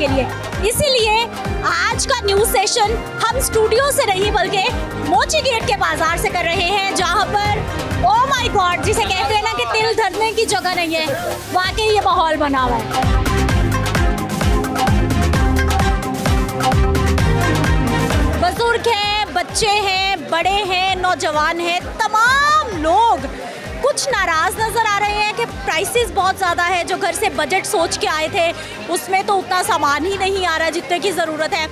के लिए। इसीलिए आज का न्यूज़ सेशन हम स्टूडियो से नहीं बल्कि मोची गेट के बाजार से कर रहे हैं, जहां पर ओ माय गॉड जिसे कहते हैं ना कि तिल धरने की जगह नहीं है, वाकई ये माहौल बना हुआ है। बुजुर्ग हैं, बच्चे हैं, बड़े हैं, नौजवान हैं, तमाम लोग कुछ नाराज़ नज़र आ रहे हैं कि प्राइसेस बहुत ज़्यादा है। जो घर से बजट सोच के आए थे उसमें तो उतना सामान ही नहीं आ रहा जितने की ज़रूरत है।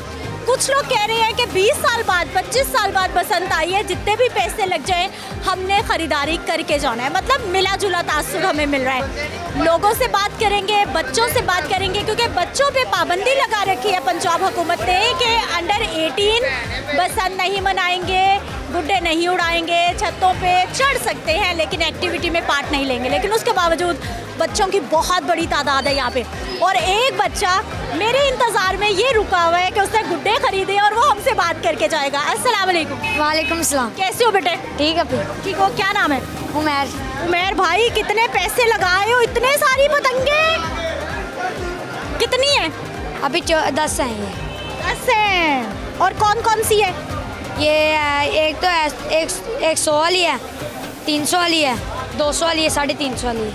कुछ लोग कह रहे हैं कि 20 साल बाद 25 साल बाद बसंत आई है, जितने भी पैसे लग जाएं हमने ख़रीदारी करके जाना है। मतलब मिला जुला तासुर हमें मिल रहा है। लोगों से बात करेंगे, बच्चों से बात करेंगे, क्योंकि बच्चों पे पाबंदी लगा रखी है पंजाब हुकूमत ने कि अंडर 18 बसंत नहीं मनाएंगे, गुड्डे नहीं उड़ाएंगे, छतों पे चढ़ सकते हैं लेकिन एक्टिविटी में पार्ट नहीं लेंगे। लेकिन उसके बावजूद बच्चों की बहुत बड़ी तादाद है यहाँ पे, और एक बच्चा मेरे इंतज़ार में ये रुका हुआ है कि उसने गुड्डे खरीदे और वो हमसे बात करके जाएगा। अस्सलाम वालेकुम। वालेकुम सलाम। कैसे हो बेटे? ठीक है फिर। ठीक हो? क्या नाम है? उमर। उमर भाई, कितने पैसे लगाए हो? इतने सारी पतंगे कितनी है? अभी 10 हैं ये। 10 हैं। और कौन कौन सी है? ये एक तो 100 वाली है, 300 वाली है, 200 वाली है, 350 वाली है।